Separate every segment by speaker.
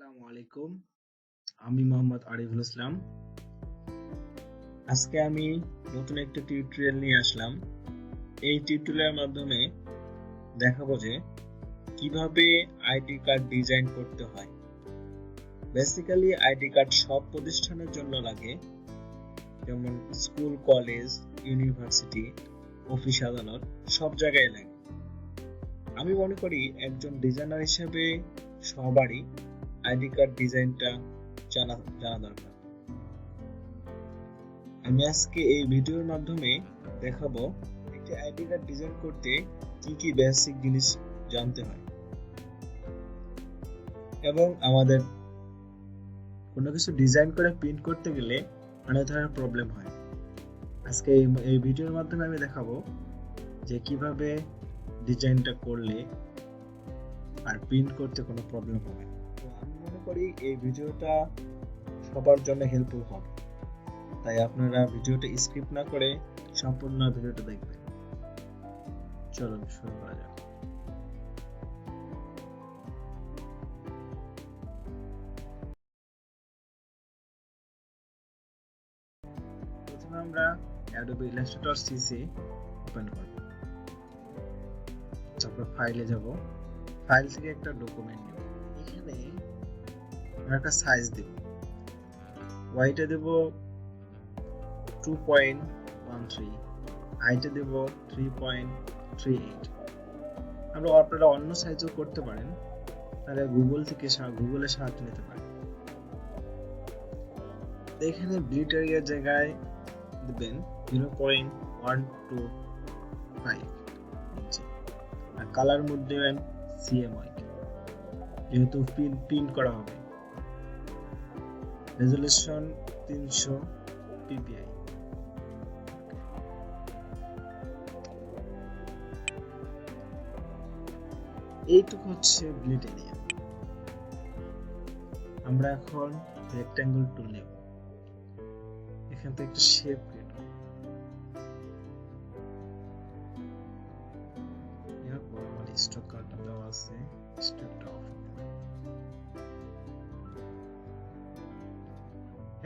Speaker 1: আসসালামু আলাইকুম। আমি মোহাম্মদ আরিফুল ইসলাম। আজকে আমি নতুন একটা টিউটোরিয়াল নিয়ে আসলাম। এই টিউটোরিয়ালের মাধ্যমে দেখাবো যে কিভাবে আইডি কার্ড ডিজাইন করতে হয়। বেসিক্যালি আইডি কার্ড সব প্রতিষ্ঠানের জন্য লাগে, যেমন স্কুল, কলেজ, ইউনিভার্সিটি, অফিস, আদালত সব জায়গায় লাগে। আমি মনে করি একজন ডিজাইনার হিসেবে সবারই আইডি কার্ড ডিজাইনটা জানা দরকার। আমি আজকে এই ভিডিওর মাধ্যমে দেখাবো একটি আইডি কার্ড ডিজাইন করতে কি কি বেসিক জিনিস জানতে হয় এবং আমাদের কোনো কিছু ডিজাইন করে প্রিন্ট করতে গেলে অনেক ধরনের প্রবলেম হয়। আজকে এই ভিডিওর মাধ্যমে আমি দেখাবো যে কিভাবে ডিজাইনটা করলে আর প্রিন্ট করতে কোনো প্রবলেম হবে না। তো আমি মনে করি এই ভিডিওটা সবার জন্য হেল্পফুল হবে, তাই আপনারা ভিডিওটা স্কিপ না করে সম্পূর্ণ ভিডিওটা দেখবেন। চলুন শুরু করা যাক। প্রথমে আমরা Adobe Illustrator CC ওপেন করব। তারপর ফাইলে যাব, ফাইল থেকে একটা ডকুমেন্ট নেব। এখানে আমরা একটা সাইজ দেব, ওয়াইটে দেব 2.13, হাইটে দেব 3.38। আপনারা অন্য সাইজও করতে পারেন, তাহলে গুগলের সাহায্য নিতে পারেন। এখানে ব্লিট এরিয়ার জায়গায় দিবেন 0.125 ইঞ্চি, আর কালার মোড দেবেন CM হোয়াইট, যেহেতু প্রিন্ট করা হবে। Resolution 300 ppi। এইটুকু হচ্ছে ব্লিট এরিয়া। আমরা এখন রেক্ট্যাঙ্গেল টুল নেব, এখান থেকে একটা শেপ ক্রিয়েট করব। এরপর আমাদের স্ট্রোক কার্ভটা দেওয়া আছে, স্ট্রোকটা অফ।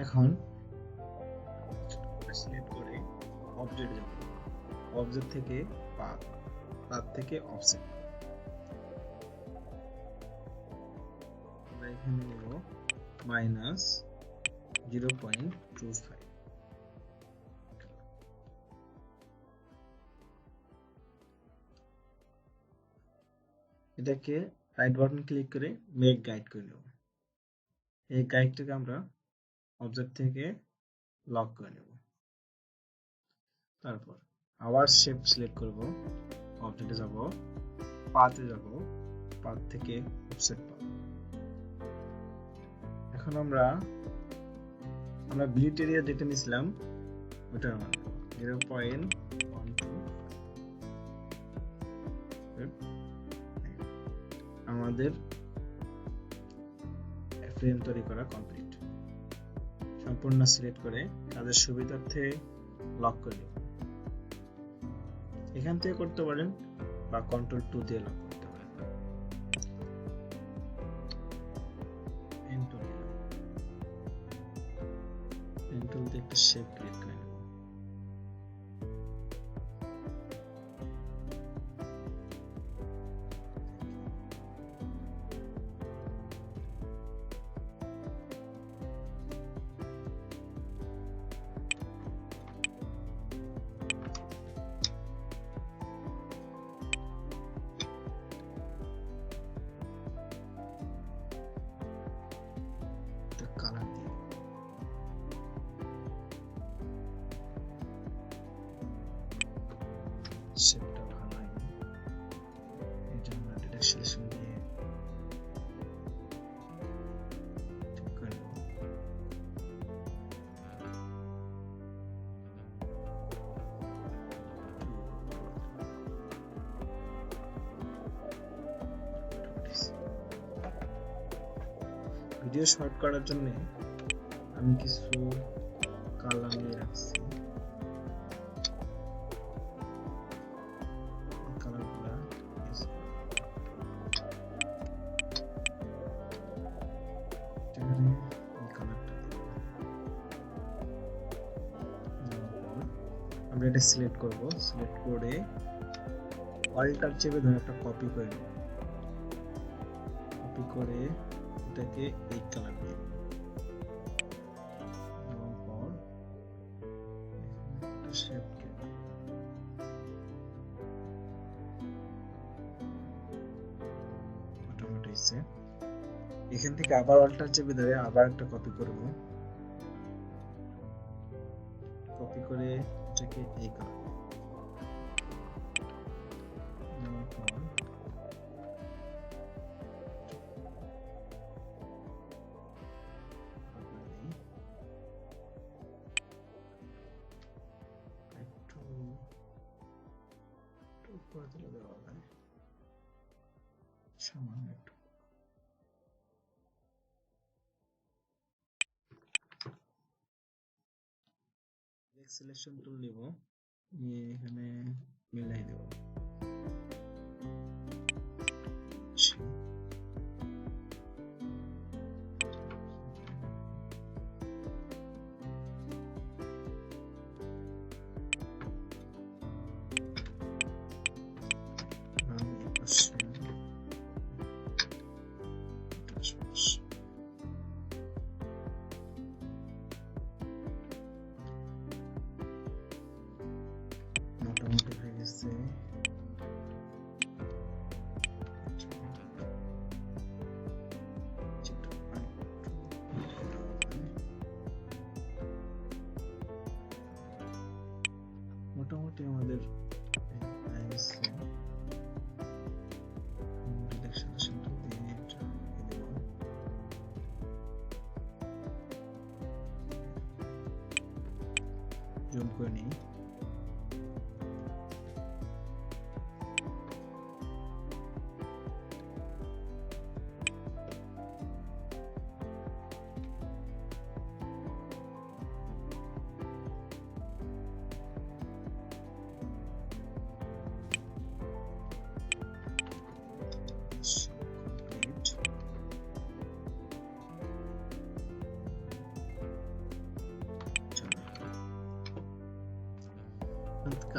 Speaker 1: এখন সিলেক্ট করে অবজেক্ট যাব, অবজেক্ট থেকে পাথ থেকে অফসেট। আমরা এখানে নেব -0.25। এটাকে রাইট বাটন ক্লিক করে মেক গাইড করে নেব। এই গাইডটাকে আমরা অবজেক্ট থেকে লক করে নেব। তারপর আবার শেপ সিলেক্ট করব, অবজেক্টে যাব, পাথে যাব, পাথ থেকে অফসেট পাব। এখন আমরা ব্লিট এরিয়া যেটা নিয়েছিলাম ওটা আমরা 0.12। আমাদের ফ্রেম তৈরি করা কমপ্লিট। সম্পূর্ণ সিলেক্ট করে কাজের সুবিধার্থে লক করে নিন। এখান থেকে করতে পারেন বা কন্ট্রোল 2 দিয়ে লক করতে পারেন। পেন টুল দিয়ে একটা শেপ ক্রিয়েট করে নেব। কালার দিয়ে শেপটা ভালো হয়নি, এই জন্য ডিরেক্ট সিলেকশন দিয়ে ঠিক করে নেব। ভিডিও শর্ট করার জন্য আমি কিছু কালার নিয়ে রাখছি। কালারগুলা আমরা এটা সিলেক্ট করব, সিলেক্ট করে অল্টার চেপে ধরে একটা কপি করে নেব, কপি করে এটাকে এই কালার দিয়ে দেওয়ার পর শেপ মোটামুটি হয়েছে। এখান থেকে আবার অল্টার চেপে ধরে আবার একটা কপি করব, কপি করে এটাকে এই কালার দেওয়ার পর সামান্য একটু সিলেকশন টুল নিব, নিয়ে এখানে মিলাই দেব, মোটামুটি হয়ে গেছে। মোটামুটি আমাদের জুম করে নিই।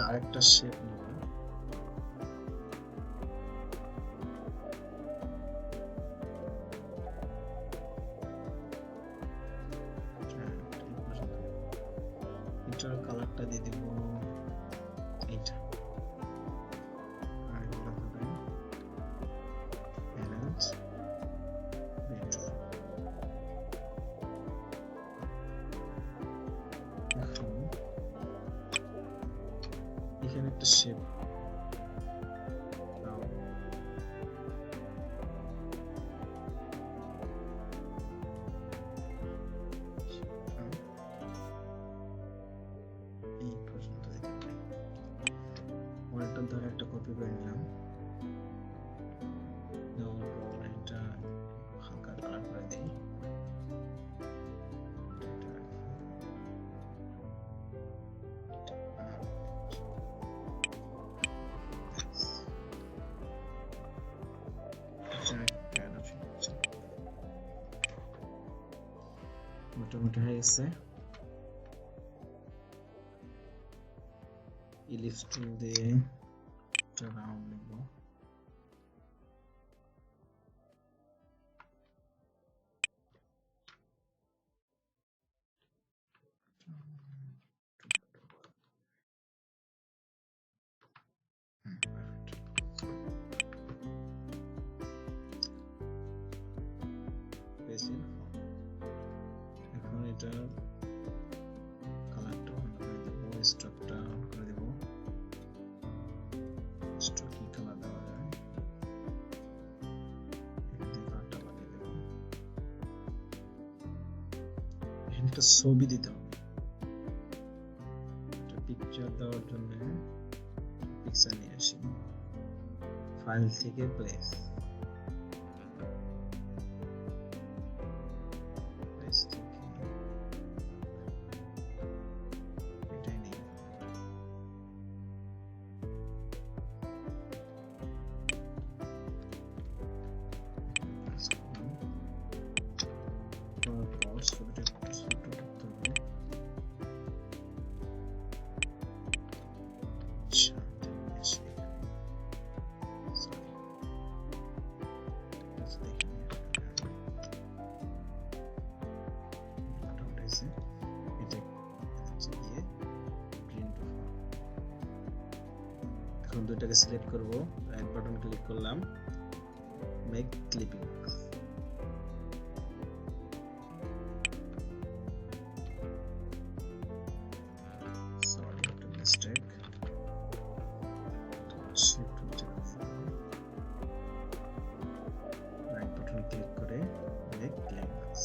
Speaker 1: আরেকটা শেপ নেব, এটার কালারটা দিয়ে দিব এইটা, আর এগুলো হবে ব্যালেন্স বেডরুম। এখানে একটা শেপ এই পর্যন্ত দিতে হবে। ওয়ালটার ধরে একটা কপি করে নিলাম, দেওয়ার পর এটা হালকা কালার করে দিই, মোটামুটি হয়ে গেছে। ইলিস্ট্রেটর দিয়ে একটা রাউন্ড নেব, এখন এটা কালারটা অন করে দেব, স্ট্রোকটা অন করে দেব, স্ট্রোক কি কালার দেওয়া যায় এখানে কালারটা বানিয়ে দেব। এখানে একটা ছবি দিতে হবে, একটা পিকচার দেওয়ার জন্য পিকচার নিয়ে আসি, ফাইল থেকে প্লেস ছবিটা একটু ছোট করতে হবে, দুইটাকে সিলেক্ট করব, রাইট বাটন ক্লিক করলাম, মেক ক্লিপিং। সরি, একটা মিস্টেক। রাইট বাটন ক্লিক করে মেক ক্লিপিংস।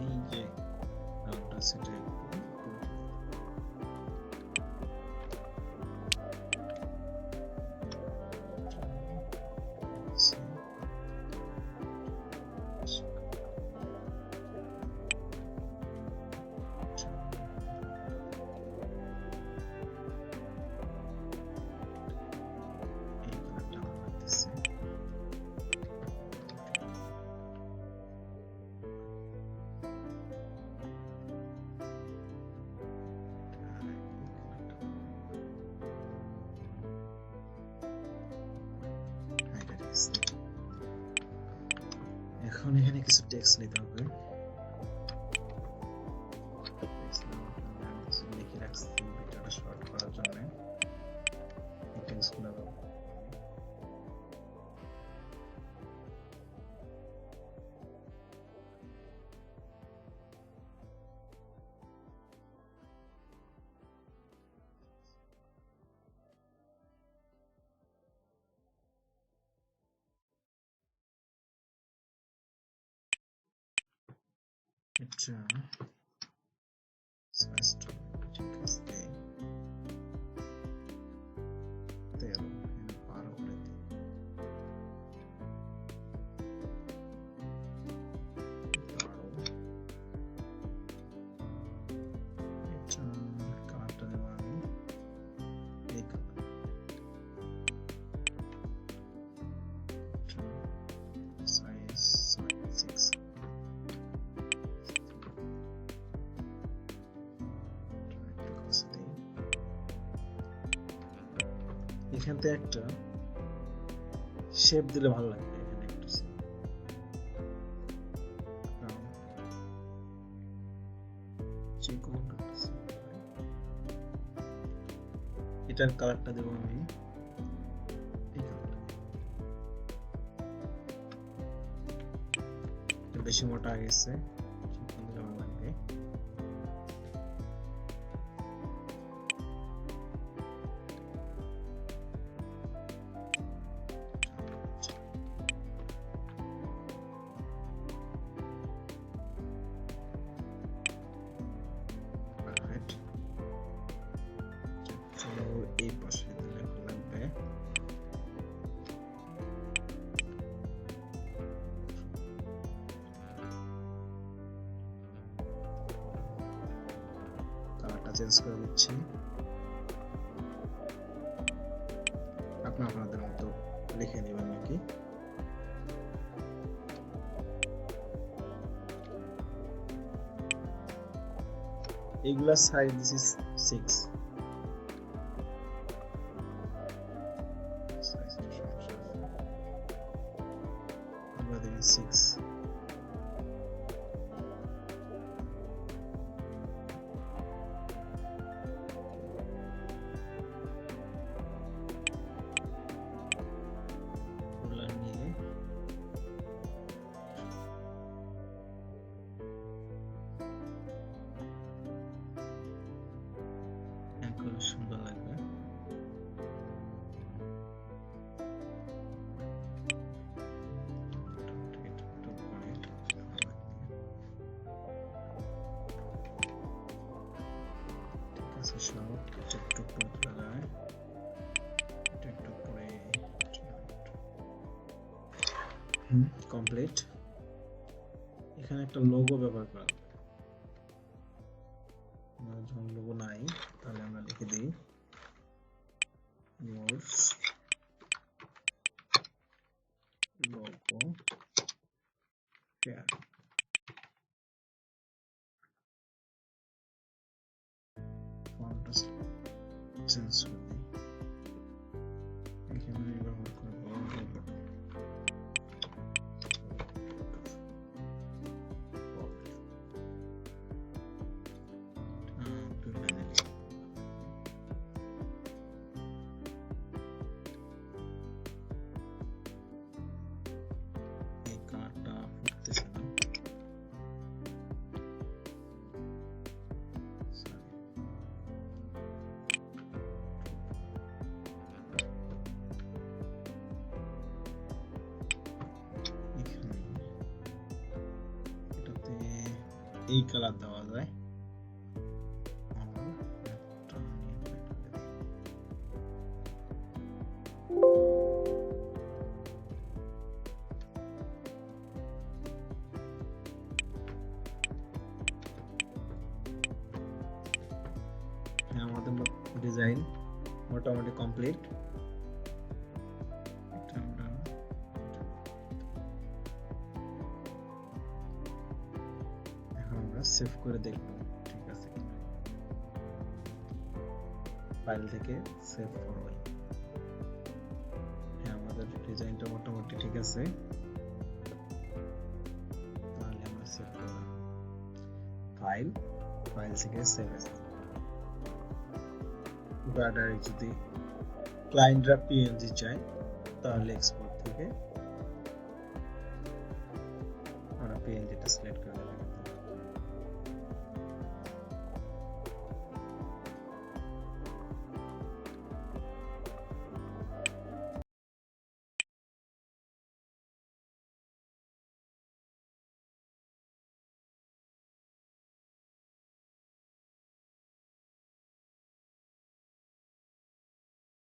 Speaker 1: এই যে নামটা সেটা এখন এখানে কিছু টেক্সট নিতে হবে। লিখে রাখছি ভিডিওটা শর্ট করার জন্য। এই টেক্সটগুলো এটা সাইজটা ঠিক আছে, 13 পার করে দিই। এটা কালারটা দেব আমি এই কালার। সাইজ 6। এখান থেকে একটা শেপ দিলে ভালো লাগবে। এখানে একটা এটার কালারটা দেবো আমি এই কালারটা। বেশি মোটা গেছে, ভালো লাগবে। এই পাশে দিলে ভালো লাগবে। কালারটা চেঞ্জ করে দিচ্ছি, আপনাদের মতো লিখে নেবেন নাকি। এগুলা সাইজ দিস 6। আমাদের 6 সুন্দর লাগবে। কমপ্লিট। এখানে একটা লোগো ব্যবহার করা, যখন লোগো নাই তাহলে আমরা লিখে দিই yours logo share। ফন্টটা চেঞ্জ করে দিই। এখানে ব্যবহার করব এই কালার দেওয়া যায়। আমাদের ডিজাইন মোটামুটি কমপ্লিট। এখন আমরা সেভ করে দেখব ঠিক আছে কিনা। ফাইল থেকে সেভ করব। হ্যাঁ, আমাদের ডিজাইনটা মোটামুটি ঠিক আছে। তাহলে আমরা সেভ করব। ফাইল থেকে সেভ এস। বর্ডার যদি ক্লায়েন্টরা পিএনজি চায় তাহলে এক্সপোর্ট থেকে আমরা পিএনজিটা সিলেক্ট করে দেব।